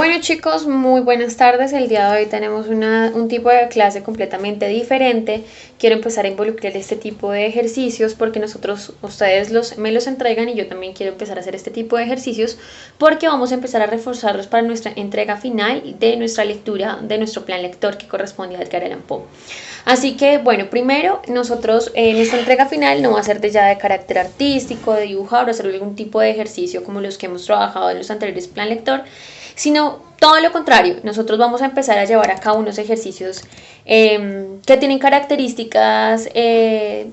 Bueno chicos, muy buenas tardes. El día de hoy tenemos un tipo de clase completamente diferente. Quiero empezar a involucrar este tipo de ejercicios porque ustedes me los entregan y yo también quiero empezar a hacer este tipo de ejercicios porque vamos a empezar a reforzarlos para nuestra entrega final de nuestra lectura, de nuestro plan lector que corresponde a Edgar Allan Poe. Así que bueno, primero nosotros nuestra entrega final no va a ser ya de carácter artístico, de dibujar o hacer algún tipo de ejercicio como los que hemos trabajado en los anteriores plan lector, sino todo lo contrario. Nosotros vamos a empezar a llevar a cabo unos ejercicios que tienen características de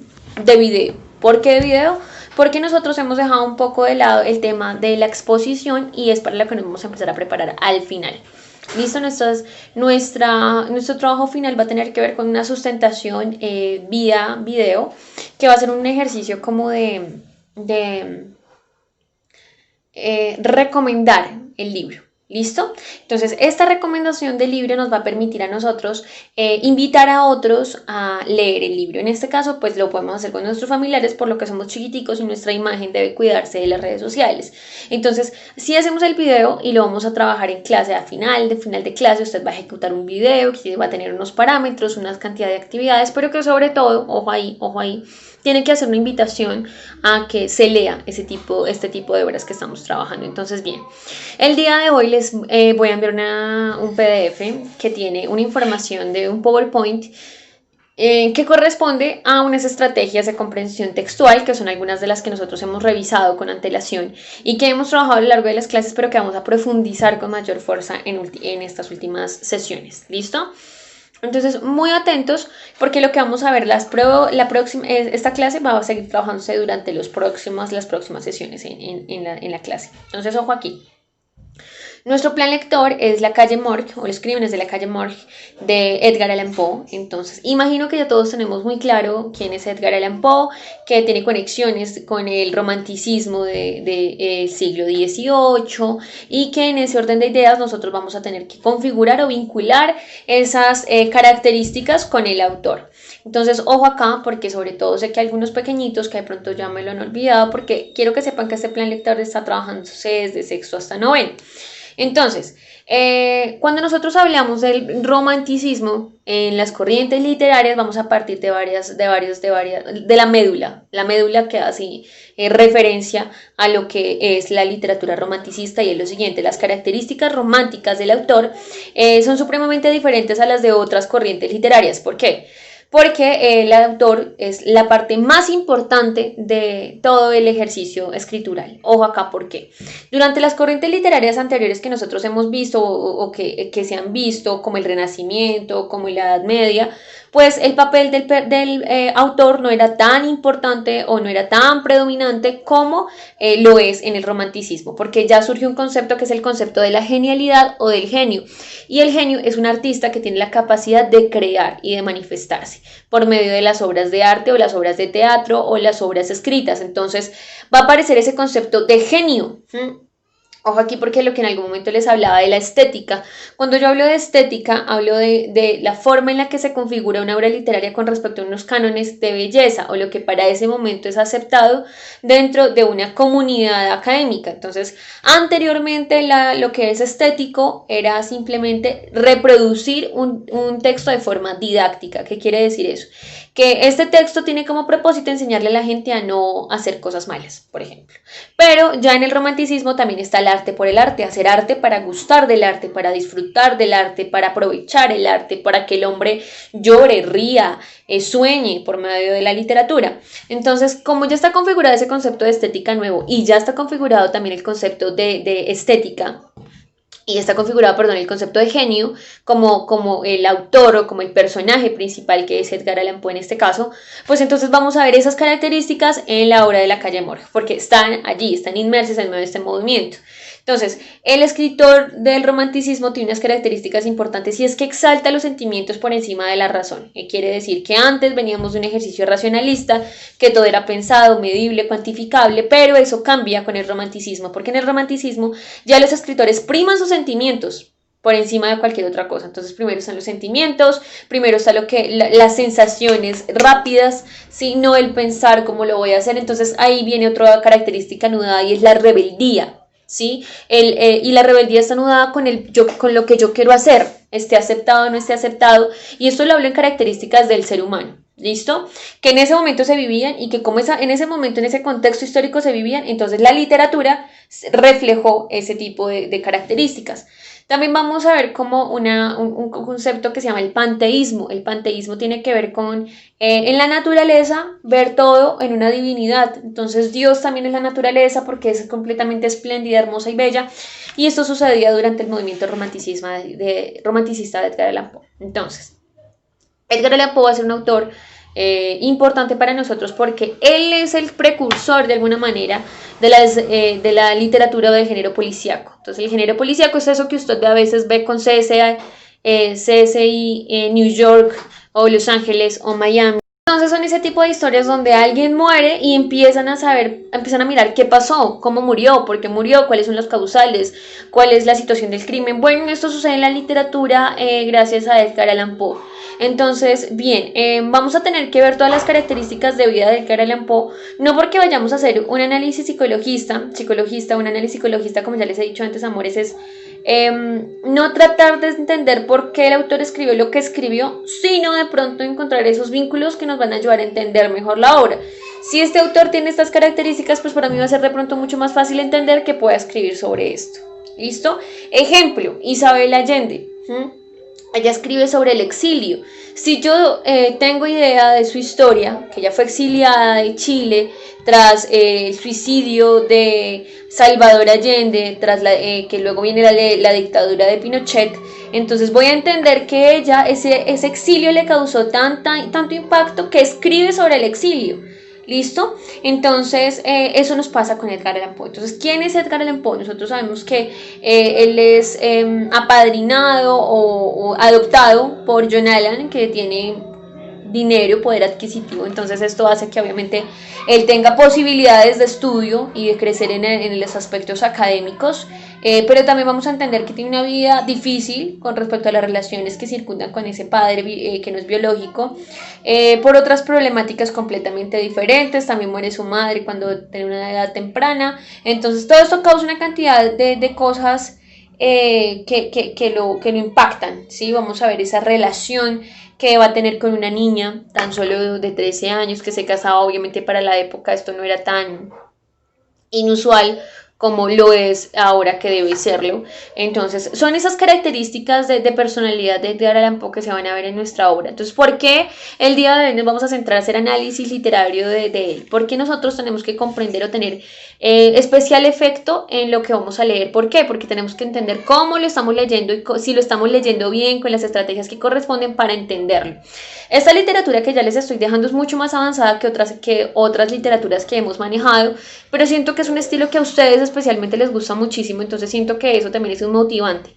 video. ¿Por qué de video? Porque nosotros hemos dejado un poco de lado el tema de la exposición y es para lo que nos vamos a empezar a preparar al final. Listo, nuestro trabajo final va a tener que ver con una sustentación vía video, que va a ser un ejercicio como de recomendar el libro. ¿Listo? Entonces, esta recomendación del libro nos va a permitir a nosotros invitar a otros a leer el libro. En este caso, pues lo podemos hacer con nuestros familiares, por lo que somos chiquiticos y nuestra imagen debe cuidarse de las redes sociales. Entonces, si hacemos el video y lo vamos a trabajar en clase a final de clase, usted va a ejecutar un video que va a tener unos parámetros, una cantidad de actividades, pero que sobre todo, ojo ahí, tiene que hacer una invitación a que se lea este tipo de obras que estamos trabajando. Entonces, bien, el día de hoy les voy a enviar un PDF que tiene una información de un PowerPoint que corresponde a unas estrategias de comprensión textual, que son algunas de las que nosotros hemos revisado con antelación y que hemos trabajado a lo largo de las clases, pero que vamos a profundizar con mayor fuerza en estas últimas sesiones. ¿Listo? Entonces, muy atentos porque lo que vamos a ver esta clase va a seguir trabajándose durante las próximas sesiones en la clase. Entonces, ojo aquí. Nuestro plan lector es La calle Morgue o Los crímenes de la calle Morgue de Edgar Allan Poe. Entonces, imagino que ya todos tenemos muy claro quién es Edgar Allan Poe, que tiene conexiones con el romanticismo del siglo XVIII y que en ese orden de ideas nosotros vamos a tener que configurar o vincular esas características con el autor. Entonces, ojo acá, porque sobre todo sé que algunos pequeñitos que de pronto ya me lo han olvidado, porque quiero que sepan que este plan lector está trabajándose desde sexto hasta noveno. Entonces, cuando nosotros hablamos del romanticismo en las corrientes literarias, vamos a partir de la médula que hace referencia a lo que es la literatura romanticista, y es lo siguiente: las características románticas del autor son supremamente diferentes a las de otras corrientes literarias. ¿Por qué? Porque el autor es la parte más importante de todo el ejercicio escritural. Ojo acá, ¿por qué? Durante las corrientes literarias anteriores que nosotros hemos visto o que se han visto, como el Renacimiento, como la Edad Media, pues el papel del autor no era tan importante o no era tan predominante como lo es en el romanticismo, porque ya surge un concepto que es el concepto de la genialidad o del genio, y el genio es un artista que tiene la capacidad de crear y de manifestarse por medio de las obras de arte o las obras de teatro o las obras escritas. Entonces va a aparecer ese concepto de genio. Ojo aquí, porque lo que en algún momento les hablaba de la estética. Cuando yo hablo de estética, hablo de la forma en la que se configura una obra literaria con respecto a unos cánones de belleza o lo que para ese momento es aceptado dentro de una comunidad académica. Entonces, anteriormente lo que es estético era simplemente reproducir un texto de forma didáctica. ¿Qué quiere decir eso? Que este texto tiene como propósito enseñarle a la gente a no hacer cosas malas, por ejemplo. Pero ya en el romanticismo también está el arte por el arte, hacer arte para gustar del arte, para disfrutar del arte, para aprovechar el arte, para que el hombre llore, ría, sueñe por medio de la literatura. Entonces, como ya está configurado ese concepto de estética nuevo y ya está configurado también el concepto de estética, y está configurado, el concepto de genio como el autor o como el personaje principal, que es Edgar Allan Poe en este caso, pues entonces vamos a ver esas características en la obra de La calle Morgue, porque están allí, están inmersas en medio de este movimiento. Entonces, el escritor del romanticismo tiene unas características importantes, y es que exalta los sentimientos por encima de la razón. Quiere decir que antes veníamos de un ejercicio racionalista, que todo era pensado, medible, cuantificable, pero eso cambia con el romanticismo, porque en el romanticismo ya los escritores priman sus sentimientos por encima de cualquier otra cosa. Entonces, primero están los sentimientos, primero está las sensaciones rápidas, ¿sí? No el pensar cómo lo voy a hacer. Entonces ahí viene otra característica anudada, y es la rebeldía. ¿sí? Y la rebeldía está anudada con lo que yo quiero hacer, esté aceptado o no esté aceptado, y esto lo hablo en características del ser humano. ¿Listo? Que en ese momento se vivían y que como en ese momento, en ese contexto histórico se vivían, entonces la literatura reflejó ese tipo de características. También vamos a ver como un concepto que se llama el panteísmo. El panteísmo tiene que ver con, en la naturaleza, ver todo en una divinidad. Entonces Dios también es la naturaleza porque es completamente espléndida, hermosa y bella. Y esto sucedía durante el movimiento romanticista de Edgar Allan Poe. Entonces, Edgar Allan Poe va a ser un autor importante para nosotros porque él es el precursor de alguna manera de la literatura del género policíaco. Entonces el género policíaco es eso que usted a veces ve con CSI New York o Los Ángeles o Miami. Entonces son ese tipo de historias donde alguien muere y empiezan a mirar qué pasó, cómo murió, por qué murió, cuáles son los causales, cuál es la situación del crimen. Bueno, esto sucede en la literatura gracias a Edgar Allan Poe. Entonces, bien, vamos a tener que ver todas las características de vida de Edgar Allan Poe, no porque vayamos a hacer un análisis un análisis psicologista, como ya les he dicho antes, amores, es no tratar de entender por qué el autor escribió lo que escribió, sino de pronto encontrar esos vínculos que nos van a ayudar a entender mejor la obra. Si este autor tiene estas características, pues para mí va a ser de pronto mucho más fácil entender que pueda escribir sobre esto. ¿Listo? Ejemplo, Isabel Allende. Ella escribe sobre el exilio. Si yo tengo idea de su historia, que ella fue exiliada de Chile tras el suicidio de Salvador Allende, que luego viene la dictadura de Pinochet, entonces voy a entender que ella, ese exilio le causó tanto impacto que escribe sobre el exilio. ¿Listo? Entonces, eso nos pasa con Edgar Allan Poe. Entonces, ¿quién es Edgar Allan Poe? Nosotros sabemos que él es apadrinado o adoptado por John Allan, que tiene dinero, poder adquisitivo. Entonces, esto hace que obviamente él tenga posibilidades de estudio y de crecer en los aspectos académicos. Pero también vamos a entender que tiene una vida difícil con respecto a las relaciones que circundan con ese padre que no es biológico, por otras problemáticas completamente diferentes. También muere su madre cuando tiene una edad temprana. Entonces todo esto causa una cantidad de cosas que lo impactan, ¿sí? Vamos a ver esa relación que va a tener con una niña tan solo de 13 años que se casaba. Obviamente para la época esto no era tan inusual como lo es ahora que debe serlo. Entonces son esas características de personalidad de Edgar Allan Poe que se van a ver en nuestra obra. Entonces, ¿por qué el día de hoy nos vamos a centrar a hacer análisis literario de él? ¿Por qué nosotros tenemos que comprender o tener especial efecto en lo que vamos a leer? ¿Por qué? Porque tenemos que entender cómo lo estamos leyendo y si lo estamos leyendo bien, con las estrategias que corresponden para entenderlo. Esta literatura que ya les estoy dejando es mucho más avanzada que otras literaturas que hemos manejado, pero siento que es un estilo que a ustedes especialmente les gusta muchísimo, entonces siento que eso también es un motivante.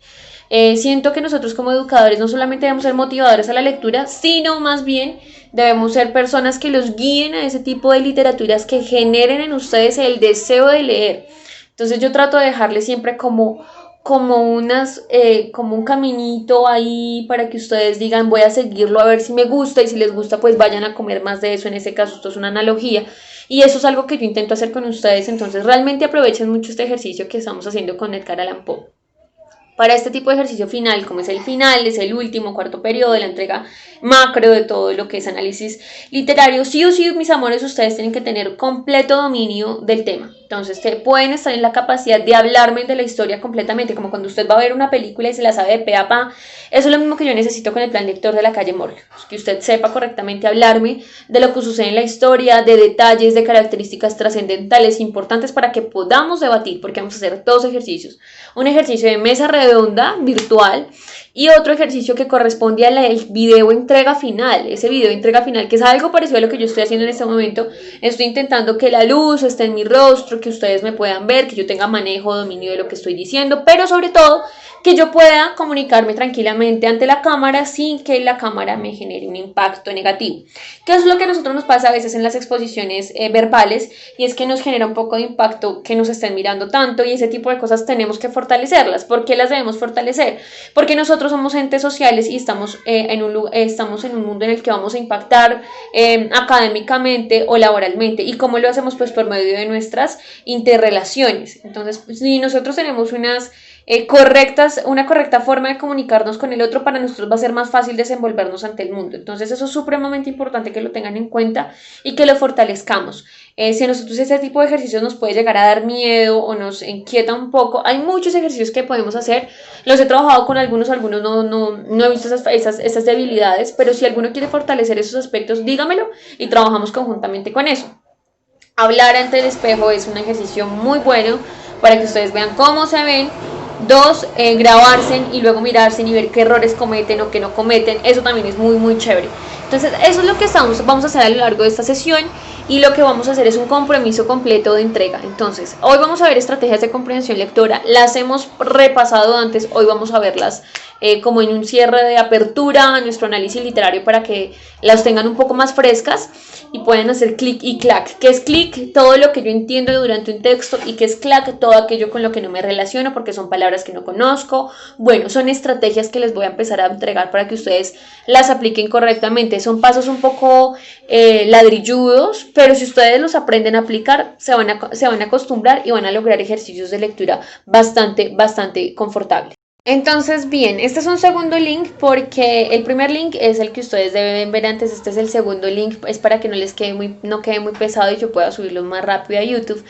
Siento que nosotros como educadores no solamente debemos ser motivadores a la lectura, sino más bien debemos ser personas que los guíen a ese tipo de literaturas que generen en ustedes el deseo de leer. Entonces yo trato de dejarles siempre como un caminito ahí para que ustedes digan voy a seguirlo a ver si me gusta, y si les gusta pues vayan a comer más de eso. En ese caso esto es una analogía y eso es algo que yo intento hacer con ustedes. Entonces realmente aprovechen mucho este ejercicio que estamos haciendo con Edgar Allan Poe. Para este tipo de ejercicio final, como es el final, es el último cuarto periodo de la entrega macro de todo lo que es análisis literario, sí o sí, mis amores, ustedes tienen que tener completo dominio del tema. Entonces, pueden estar en la capacidad de hablarme de la historia completamente, como cuando usted va a ver una película y se la sabe de pe a pa. Eso es lo mismo que yo necesito con el plan lector de la calle Morgan, que usted sepa correctamente hablarme de lo que sucede en la historia, de detalles, de características trascendentales importantes para que podamos debatir, porque vamos a hacer dos ejercicios. Un ejercicio de mesa redonda virtual y otro ejercicio que corresponde al video entrega final. Ese video entrega final, que es algo parecido a lo que yo estoy haciendo en este momento. Estoy intentando que la luz esté en mi rostro, que ustedes me puedan ver, que yo tenga manejo, dominio de lo que estoy diciendo, pero sobre todo que yo pueda comunicarme tranquilamente ante la cámara sin que la cámara me genere un impacto negativo. ¿Qué es lo que a nosotros nos pasa a veces en las exposiciones verbales? Y es que nos genera un poco de impacto que nos estén mirando tanto, y ese tipo de cosas tenemos que fortalecerlas. ¿Por qué las debemos fortalecer? Porque nosotros somos entes sociales y estamos en un mundo en el que vamos a impactar académicamente o laboralmente. ¿Y cómo lo hacemos? Pues por medio de nuestras interrelaciones. Entonces, si nosotros tenemos una correcta forma de comunicarnos con el otro, para nosotros va a ser más fácil desenvolvernos ante el mundo. Entonces eso es supremamente importante que lo tengan en cuenta y que lo fortalezcamos. Si a nosotros ese tipo de ejercicios nos puede llegar a dar miedo o nos inquieta un poco, hay muchos ejercicios que podemos hacer. Los he trabajado con algunos no he visto esas debilidades, pero si alguno quiere fortalecer esos aspectos, dígamelo y trabajamos conjuntamente con eso. Hablar ante el espejo es un ejercicio muy bueno para que ustedes vean cómo se ven. Dos, grabarse y luego mirarse y ver qué errores cometen o qué no cometen. Eso también es muy, muy chévere. Entonces, eso es lo que vamos a hacer a lo largo de esta sesión, y lo que vamos a hacer es un compromiso completo de entrega. Entonces, hoy vamos a ver estrategias de comprensión lectora. Las hemos repasado antes, hoy vamos a verlas como en un cierre de apertura a nuestro análisis literario, para que las tengan un poco más frescas y puedan hacer clic y clac. ¿Qué es clic? Todo lo que yo entiendo durante un texto. ¿Y qué es clac? Todo aquello con lo que no me relaciono porque son palabras que no conozco. Bueno, son estrategias que les voy a empezar a entregar para que ustedes las apliquen correctamente. Son pasos un poco ladrilludos, pero si ustedes los aprenden a aplicar, se van a acostumbrar y van a lograr ejercicios de lectura bastante confortables. Entonces, bien, este es un segundo link, porque el primer link es el que ustedes deben ver antes. Este es el segundo link, es para que no quede muy pesado y yo pueda subirlo más rápido a YouTube.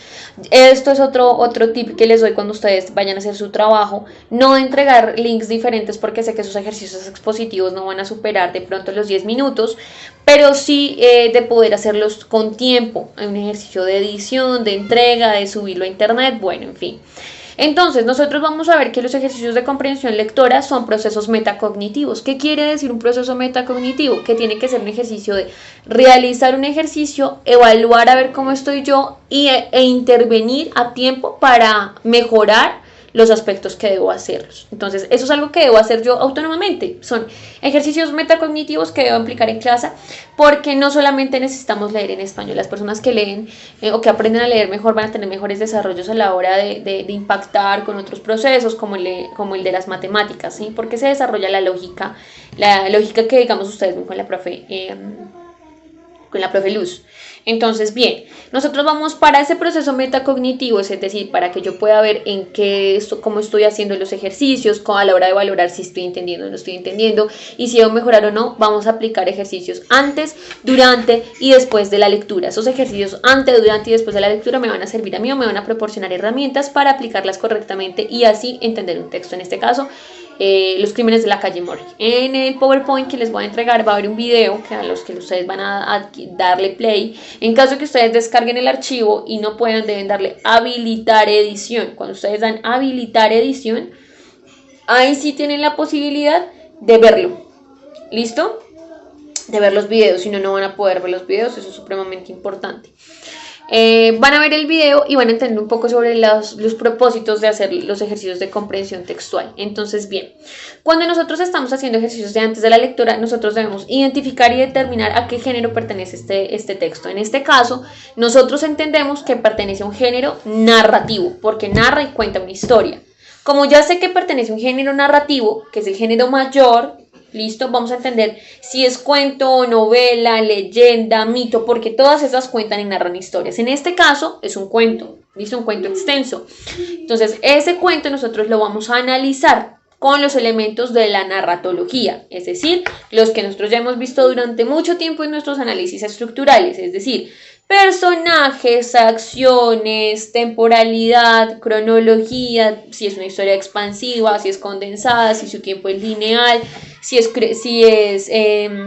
Esto es otro tip que les doy cuando ustedes vayan a hacer su trabajo: no entregar links diferentes, porque sé que sus ejercicios expositivos no van a superar de pronto los 10 minutos, pero sí de poder hacerlos con tiempo, un ejercicio de edición, de entrega, de subirlo a internet, bueno, en fin. Entonces, nosotros vamos a ver que los ejercicios de comprensión lectora son procesos metacognitivos. ¿Qué quiere decir un proceso metacognitivo? Que tiene que ser un ejercicio de realizar un ejercicio, evaluar a ver cómo estoy yo e intervenir a tiempo para mejorar los aspectos que debo hacerlos. Entonces, eso es algo que debo hacer yo autónomamente. Son ejercicios metacognitivos que debo aplicar en clase, porque no solamente necesitamos leer en español. Las personas que leen o que aprenden a leer mejor van a tener mejores desarrollos a la hora de impactar con otros procesos, como el de las matemáticas, ¿sí? Porque se desarrolla la lógica que, digamos, ustedes ven con la profe Luz. Entonces, bien, nosotros vamos para ese proceso metacognitivo, es decir, para que yo pueda ver cómo estoy haciendo los ejercicios, a la hora de valorar si estoy entendiendo o no estoy entendiendo, y si debo mejorar o no. Vamos a aplicar ejercicios antes, durante y después de la lectura. Esos ejercicios antes, durante y después de la lectura me van a servir a mí, o me van a proporcionar herramientas para aplicarlas correctamente y así entender un texto. En este caso, Los crímenes de la calle Murray. En el PowerPoint que les voy a entregar va a haber un video a los que ustedes van a darle play. En caso que ustedes descarguen el archivo y no puedan, deben darle habilitar edición. Cuando ustedes dan habilitar edición, ahí sí tienen la posibilidad de verlo. ¿Listo? De ver los videos, si no, no van a poder ver los videos. Eso es supremamente importante. Van a ver el video y van a entender un poco sobre los propósitos de hacer los ejercicios de comprensión textual. Entonces, bien, cuando nosotros estamos haciendo ejercicios de antes de la lectura, nosotros debemos identificar y determinar a qué género pertenece este texto. En este caso, nosotros entendemos que pertenece a un género narrativo, porque narra y cuenta una historia. Como ya sé que pertenece a un género narrativo, que es el género mayor, ¿listo? Vamos a entender si es cuento, novela, leyenda, mito, porque todas esas cuentan y narran historias. En este caso es un cuento, ¿listo? Un cuento extenso. Entonces, ese cuento nosotros lo vamos a analizar con los elementos de la narratología, es decir, los que nosotros ya hemos visto durante mucho tiempo en nuestros análisis estructurales, es decir, personajes, acciones, temporalidad, cronología, si es una historia expansiva, si es condensada, si su tiempo es lineal, si es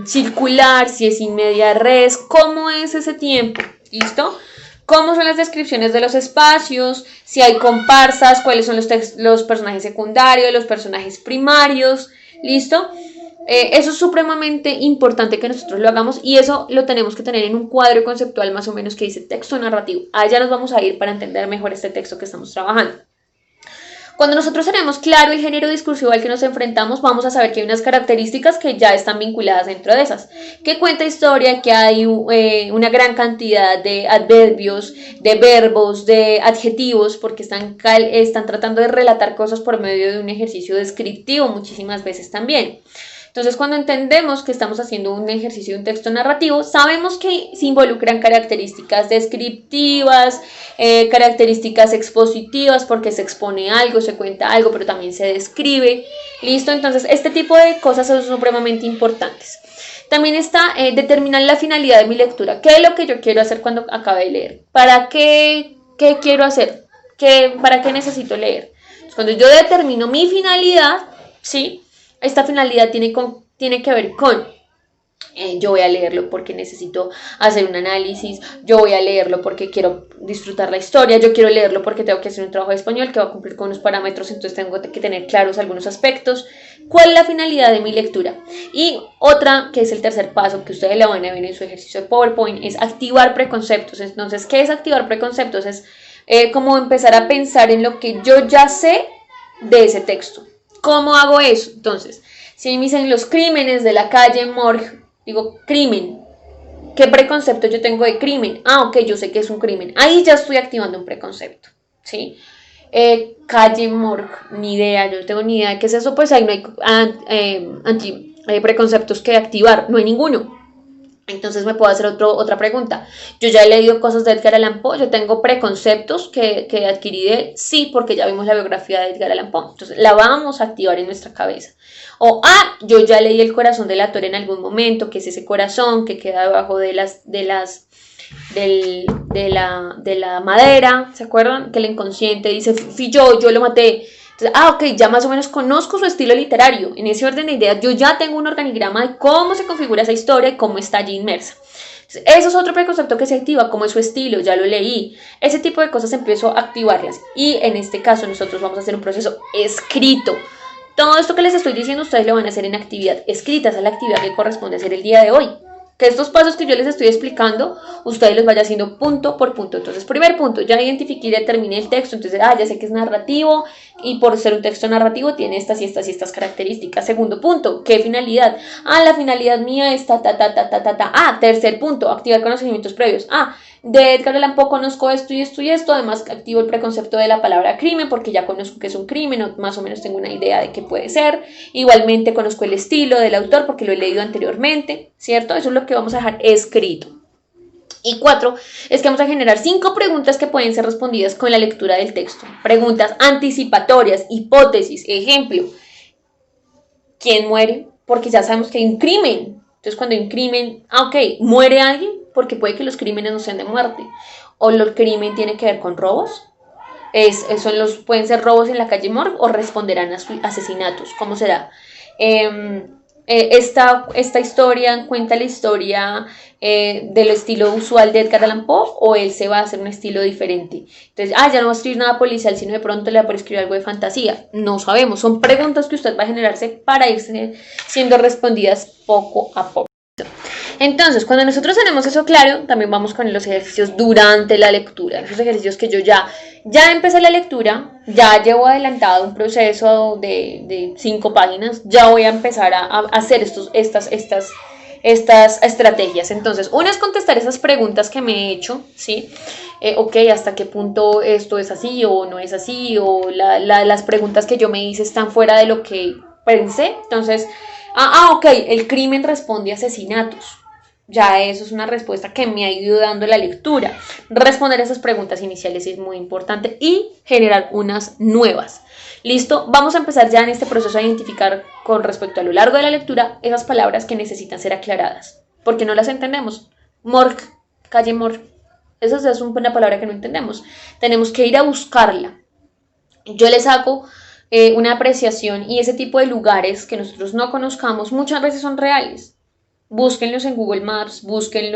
circular, si es in media res, cómo es ese tiempo, ¿listo? Cómo son las descripciones de los espacios, si hay comparsas, cuáles son los personajes secundarios, los personajes primarios, ¿listo? Eso es supremamente importante que nosotros lo hagamos, y eso lo tenemos que tener en un cuadro conceptual más o menos que dice texto narrativo. Allá nos vamos a ir para entender mejor este texto que estamos trabajando. Cuando nosotros tenemos claro el género discursivo al que nos enfrentamos, vamos a saber que hay unas características que ya están vinculadas dentro de esas. Que cuenta historia, que hay una gran cantidad de adverbios, de verbos, de adjetivos, porque están tratando de relatar cosas por medio de un ejercicio descriptivo muchísimas veces también. Entonces, cuando entendemos que estamos haciendo un ejercicio de un texto narrativo, sabemos que se involucran características descriptivas, características expositivas, porque se expone algo, se cuenta algo, pero también se describe. ¿Listo? Entonces, este tipo de cosas son supremamente importantes. También está determinar la finalidad de mi lectura. ¿Qué es lo que yo quiero hacer cuando acabe de leer? ¿Para qué quiero hacer? ¿Para qué necesito leer? Entonces, cuando yo determino mi finalidad, ¿sí? Esta finalidad tiene que ver con yo voy a leerlo porque necesito hacer un análisis, yo voy a leerlo porque quiero disfrutar la historia, yo quiero leerlo porque tengo que hacer un trabajo de español que va a cumplir con unos parámetros, entonces tengo que tener claros algunos aspectos. ¿Cuál es la finalidad de mi lectura? Y otra, que es el tercer paso que ustedes le van a ver en su ejercicio de PowerPoint, es activar preconceptos. Entonces, ¿qué es activar preconceptos? Es como empezar a pensar en lo que yo ya sé de ese texto. ¿Cómo hago eso? Entonces, si me dicen los crímenes de la calle Morgue, digo, crimen. ¿Qué preconcepto yo tengo de crimen? Ah, ok, yo sé que es un crimen. Ahí ya estoy activando un preconcepto, ¿sí? Calle Morgue, ni idea, yo no tengo ni idea de qué es eso, pues ahí no hay preconceptos que activar, no hay ninguno. Entonces me puedo hacer otra pregunta. Yo ya he leído cosas de Edgar Allan Poe, yo tengo preconceptos que adquirí de él, sí, porque ya vimos la biografía de Edgar Allan Poe. Entonces la vamos a activar en nuestra cabeza. O, yo ya leí El corazón del actor en algún momento, que es ese corazón que queda debajo de la madera, ¿se acuerdan? Que el inconsciente dice, fui yo lo maté. Entonces, ok, ya más o menos conozco su estilo literario. En ese orden de ideas, yo ya tengo un organigrama de cómo se configura esa historia y cómo está allí inmersa. Entonces, eso es otro preconcepto que se activa, como es su estilo, ya lo leí. Ese tipo de cosas empiezo a activarlas. Y en este caso, nosotros vamos a hacer un proceso escrito. Todo esto que les estoy diciendo, ustedes lo van a hacer en actividad escrita. Esa es la actividad que corresponde hacer el día de hoy. Que estos pasos que yo les estoy explicando, ustedes los vayan haciendo punto por punto. Entonces, primer punto, ya identifiqué y determiné el texto. Entonces, ya sé que es narrativo y por ser un texto narrativo tiene estas y estas y estas características. Segundo punto, ¿qué finalidad? La finalidad mía es tercer punto, activar conocimientos previos. De Edgar Allan Poe conozco esto y esto y esto. Además, activo el preconcepto de la palabra crimen porque ya conozco que es un crimen o más o menos tengo una idea de qué puede ser. Igualmente, conozco el estilo del autor porque lo he leído anteriormente, ¿cierto? Eso es lo que vamos a dejar escrito. Y 4, es que vamos a generar 5 preguntas que pueden ser respondidas con la lectura del texto. Preguntas anticipatorias, hipótesis, ejemplo. ¿Quién muere? Porque ya sabemos que hay un crimen. Entonces, cuando hay un crimen, ¿muere alguien? Porque puede que los crímenes no sean de muerte. O el crimen tiene que ver con robos. Pueden ser robos en la calle Morgue o responderán a asesinatos. ¿Cómo será? Esta historia cuenta la historia del estilo usual de Edgar Allan Poe o él se va a hacer un estilo diferente. Entonces, ya no va a escribir nada policial, sino de pronto le va a escribir algo de fantasía. No sabemos, son preguntas que usted va a generarse para irse siendo respondidas poco a poco. Entonces, cuando nosotros tenemos eso claro, también vamos con los ejercicios durante la lectura. Esos ejercicios que yo ya empecé la lectura, ya llevo adelantado un proceso de 5 páginas, ya voy a empezar a hacer estas estrategias. Entonces, una es contestar esas preguntas que me he hecho, ¿sí? ¿Hasta qué punto esto es así o no es así? O las preguntas que yo me hice están fuera de lo que pensé. Entonces, el crimen responde a asesinatos. Ya eso es una respuesta que me ha ido dando la lectura. Responder esas preguntas iniciales es muy importante y generar unas nuevas. ¿Listo? Vamos a empezar ya en este proceso a identificar con respecto a lo largo de la lectura esas palabras que necesitan ser aclaradas. Porque no las entendemos. Morgue, calle Morgue. Esa es una palabra que no entendemos. Tenemos que ir a buscarla. Yo les hago una apreciación y ese tipo de lugares que nosotros no conozcamos muchas veces son reales. Búsquenlos en Google Maps, busquen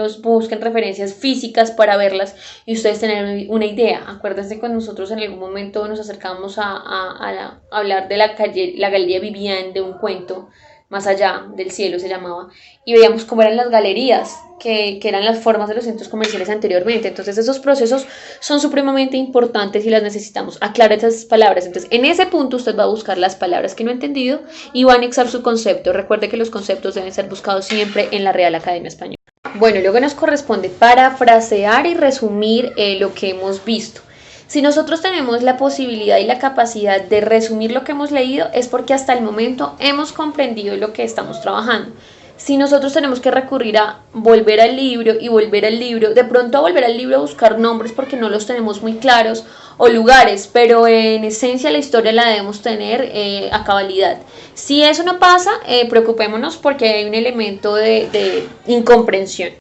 referencias físicas para verlas y ustedes tener una idea. Acuérdense cuando nosotros en algún momento nos acercamos a hablar de la galería Vivian, de un cuento Más allá del cielo se llamaba, y veíamos cómo eran las galerías, que eran las formas de los centros comerciales anteriormente. Entonces esos procesos son supremamente importantes y las necesitamos. Aclara esas palabras. Entonces en ese punto usted va a buscar las palabras que no ha entendido y va a anexar su concepto. Recuerde que los conceptos deben ser buscados siempre en la Real Academia Española. Bueno, luego nos corresponde parafrasear y resumir lo que hemos visto. Si nosotros tenemos la posibilidad y la capacidad de resumir lo que hemos leído, es porque hasta el momento hemos comprendido lo que estamos trabajando. Si nosotros tenemos que recurrir a volver al libro y volver al libro, de pronto volver al libro a buscar nombres porque no los tenemos muy claros o lugares, pero en esencia la historia la debemos tener a cabalidad. Si eso no pasa, preocupémonos porque hay un elemento de incomprensión.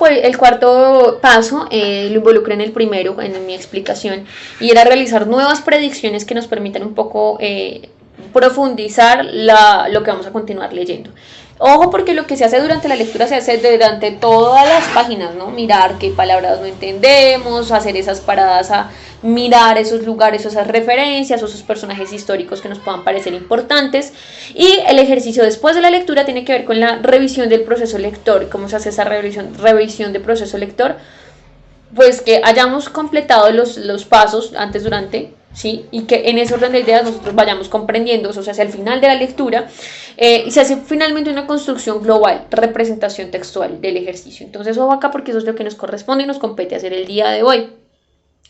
El cuarto paso lo involucré en el primero, en mi explicación, y era realizar nuevas predicciones que nos permitan un poco profundizar lo que vamos a continuar leyendo. Ojo, porque lo que se hace durante la lectura se hace durante todas las páginas, ¿no? Mirar qué palabras no entendemos, hacer esas paradas a mirar esos lugares, esas referencias, o esos personajes históricos que nos puedan parecer importantes. Y el ejercicio después de la lectura tiene que ver con la revisión del proceso lector. ¿Cómo se hace esa revisión de proceso lector? Pues que hayamos completado los pasos antes, durante, ¿sí? Y que en ese orden de ideas nosotros vayamos comprendiendo, o sea, hacia el final de la lectura, y se hace finalmente una construcción global, representación textual del ejercicio. Entonces, ojo acá porque eso es lo que nos corresponde y nos compete hacer el día de hoy.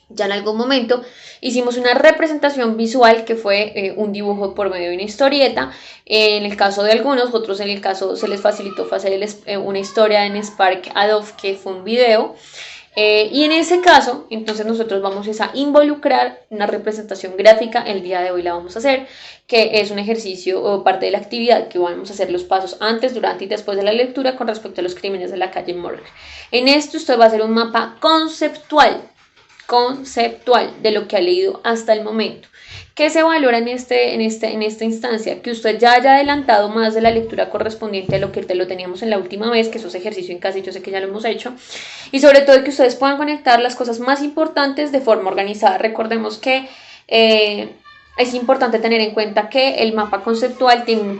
Ya en algún momento hicimos una representación visual que fue un dibujo por medio de una historieta. En el caso de algunos, otros en el caso se les facilitó hacer una historia en Spark Adobe, que fue un video. Y en ese caso, entonces nosotros vamos a involucrar una representación gráfica. El día de hoy la vamos a hacer, que es un ejercicio o parte de la actividad que vamos a hacer los pasos antes, durante y después de la lectura con respecto a los crímenes de la calle Morgue. En esto usted va a hacer un mapa conceptual de lo que ha leído hasta el momento. ¿Qué se valora en esta instancia? Que usted ya haya adelantado más de la lectura correspondiente a lo que te lo teníamos en la última vez, que eso es ejercicio en casa y yo sé que ya lo hemos hecho, y sobre todo que ustedes puedan conectar las cosas más importantes de forma organizada. Recordemos que es importante tener en cuenta que el mapa conceptual tiene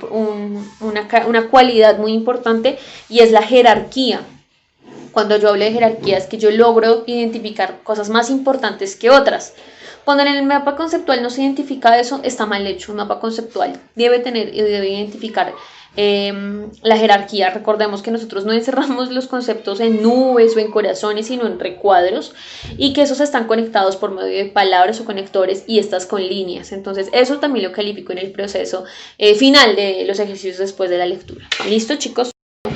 una cualidad muy importante, y es la jerarquía. Cuando yo hablo de jerarquía es que yo logro identificar cosas más importantes que otras. Cuando en el mapa conceptual no se identifica eso, está mal hecho. Un mapa conceptual debe identificar la jerarquía. Recordemos que nosotros no encerramos los conceptos en nubes o en corazones, sino en recuadros, y que esos están conectados por medio de palabras o conectores, y estas con líneas. Entonces eso también lo califico en el proceso final de los ejercicios después de la lectura. ¿Listo, chicos?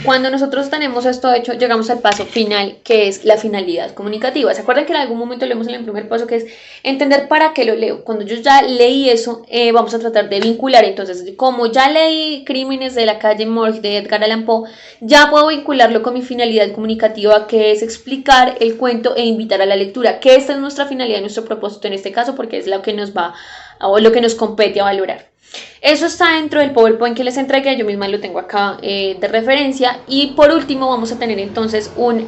Cuando nosotros tenemos esto hecho, llegamos al paso final, que es la finalidad comunicativa. ¿Se acuerdan que en algún momento leemos en el primer paso, que es entender para qué lo leo? Cuando yo ya leí eso, vamos a tratar de vincular. Entonces, como ya leí Crímenes de la calle Morgue de Edgar Allan Poe, ya puedo vincularlo con mi finalidad comunicativa, que es explicar el cuento e invitar a la lectura, que esta es nuestra finalidad, nuestro propósito en este caso, porque es lo que nos compete a valorar. Eso está dentro del PowerPoint que les entregué, yo misma lo tengo acá de referencia. Y por último vamos a tener entonces un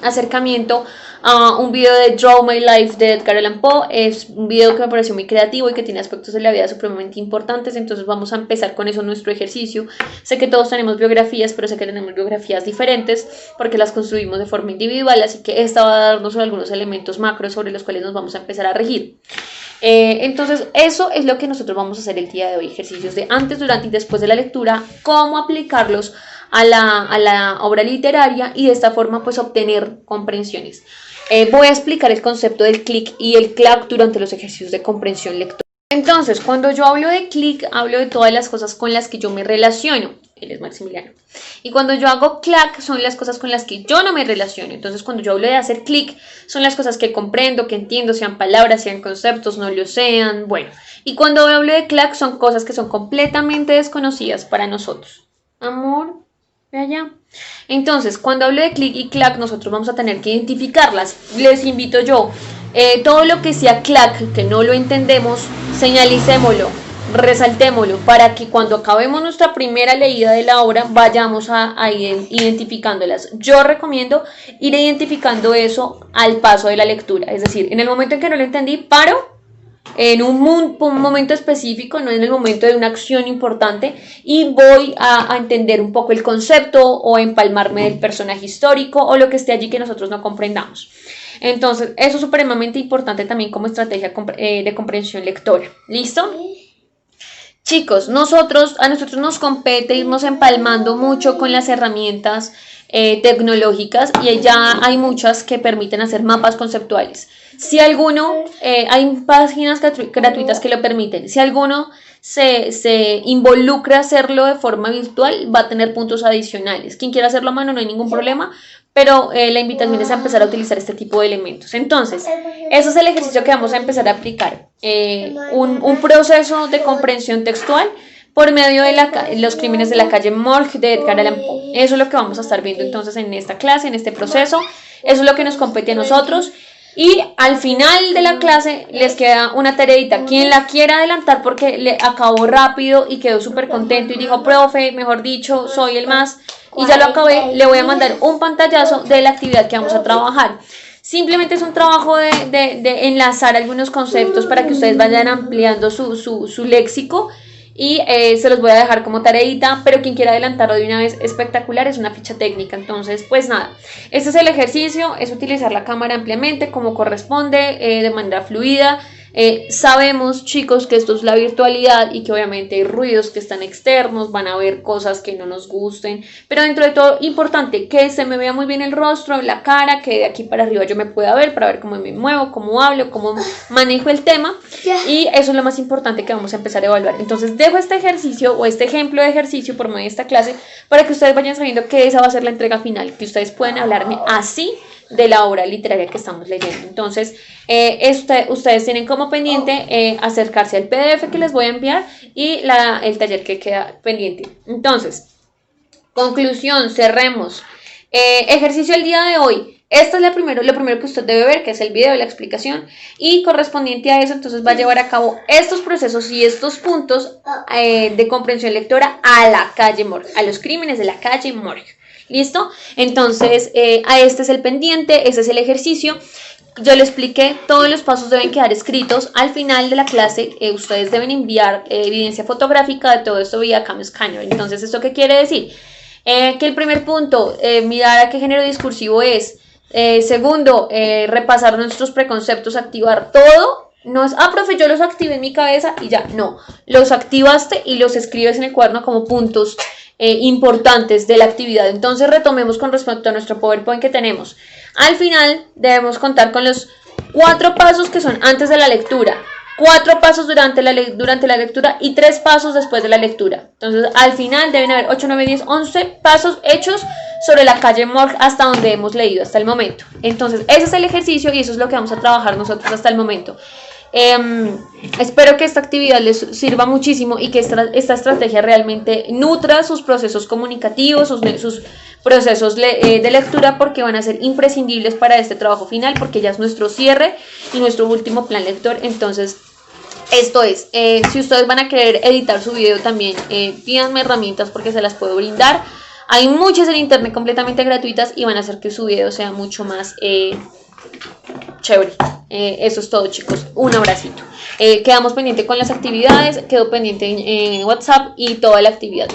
acercamiento a un video de Draw My Life de Edgar Allan Poe. Es un video que me pareció muy creativo y que tiene aspectos de la vida supremamente importantes, entonces vamos a empezar con eso nuestro ejercicio. Sé que todos tenemos biografías, pero sé que tenemos biografías diferentes porque las construimos de forma individual, así que esta va a darnos algunos elementos macros sobre los cuales nos vamos a empezar a regir. Entonces eso es lo que nosotros vamos a hacer el día de hoy, ejercicios de antes, durante y después de la lectura, cómo aplicarlos a la obra literaria y de esta forma pues obtener comprensiones. Voy a explicar el concepto del clic y el clac durante los ejercicios de comprensión lectora. Entonces, cuando yo hablo de clic, hablo de todas las cosas con las que yo me relaciono. Él es Maximiliano. Y cuando yo hago clac, son las cosas con las que yo no me relaciono. Entonces, cuando yo hablo de hacer clic, son las cosas que comprendo, que entiendo, sean palabras, sean conceptos, no lo sean. Bueno, y cuando hablo de clac, son cosas que son completamente desconocidas para nosotros. Amor, ve allá. Entonces, cuando hablo de clic y clac, nosotros vamos a tener que identificarlas. Les invito yo. Todo lo que sea clac, que no lo entendemos, señalicémoslo, resaltémoslo, para que cuando acabemos nuestra primera leída de la obra vayamos a ir identificándolas. Yo recomiendo ir identificando eso al paso de la lectura, es decir, en el momento en que no lo entendí, paro en un momento específico, no en el momento de una acción importante, y voy a entender un poco el concepto o a empalmarme del personaje histórico o lo que esté allí que nosotros no comprendamos. Entonces, eso es supremamente importante también como estrategia de comprensión lectora. ¿Listo? Chicos, a nosotros nos compete irnos empalmando mucho con las herramientas tecnológicas, y ya hay muchas que permiten hacer mapas conceptuales. Si alguno, hay páginas gratuitas que lo permiten. Si alguno se involucra a hacerlo de forma virtual, va a tener puntos adicionales. Quien quiera hacerlo a mano no hay ningún problema, pero la invitación es a empezar a utilizar este tipo de elementos. Entonces, ese es el ejercicio que vamos a empezar a aplicar. Un proceso de comprensión textual por medio de los crímenes de la calle Morgue de Edgar Allan Poe. Eso es lo que vamos a estar viendo entonces en esta clase, en este proceso. Eso es lo que nos compete a nosotros. Y al final de la clase les queda una tareita. Quien la quiera adelantar porque le acabó rápido y quedó súper contento y dijo, profe, mejor dicho, soy el más, y ya lo acabé, le voy a mandar un pantallazo de la actividad que vamos a trabajar. Simplemente es un trabajo de enlazar algunos conceptos para que ustedes vayan ampliando su léxico, y se los voy a dejar como tareita, pero quien quiera adelantarlo de una vez, espectacular, es una ficha técnica. Entonces, pues nada, este es el ejercicio, es utilizar la cámara ampliamente como corresponde, de manera fluida. Sabemos, chicos, que esto es la virtualidad y que obviamente hay ruidos que están externos, van a haber cosas que no nos gusten, pero dentro de todo, importante que se me vea muy bien el rostro, la cara, que de aquí para arriba yo me pueda ver para ver cómo me muevo, cómo hablo, cómo manejo el tema, y eso es lo más importante que vamos a empezar a evaluar. Entonces dejo este ejercicio o este ejemplo de ejercicio por medio de esta clase para que ustedes vayan sabiendo que esa va a ser la entrega final, que ustedes pueden hablarme así de la obra literaria que estamos leyendo. Entonces, ustedes tienen como pendiente acercarse al PDF que les voy a enviar y el taller que queda pendiente. Entonces, conclusión, cerremos. Ejercicio el día de hoy. Esto es lo primero que usted debe ver, que es el video de la explicación, y correspondiente a eso, entonces va a llevar a cabo estos procesos y estos puntos de comprensión lectora a la calle Morgue, a los crímenes de la calle Morgue. ¿Listo? Entonces, este es el pendiente, ese es el ejercicio. Yo le expliqué, todos los pasos deben quedar escritos. Al final de la clase, ustedes deben enviar evidencia fotográfica de todo esto vía Cam Scanner. Entonces, ¿esto qué quiere decir? Que el primer punto, mirar a qué género discursivo es. Segundo, repasar nuestros preconceptos, activar todo. No es, profe, yo los activé en mi cabeza y ya. No, los activaste y los escribes en el cuaderno como puntos importantes de la actividad. Entonces retomemos con respecto a nuestro PowerPoint que tenemos. Al final debemos contar con los 4 pasos que son antes de la lectura, 4 pasos durante la lectura y 3 pasos después de la lectura. Entonces al final deben haber 8, 9, 10, 11 pasos hechos sobre la calle Morgue hasta donde hemos leído hasta el momento. Entonces ese es el ejercicio y eso es lo que vamos a trabajar nosotros hasta el momento. Espero que esta actividad les sirva muchísimo y que esta estrategia realmente nutra sus procesos comunicativos, sus procesos de lectura, porque van a ser imprescindibles para este trabajo final, porque ya es nuestro cierre y nuestro último plan lector. Entonces, esto es, si ustedes van a querer editar su video también, pídanme herramientas porque se las puedo brindar. Hay muchas en internet completamente gratuitas y van a hacer que su video sea mucho más chévere. Eso es todo, chicos. Un abracito. Quedamos pendiente con las actividades. Quedo pendiente en WhatsApp y toda la actividad.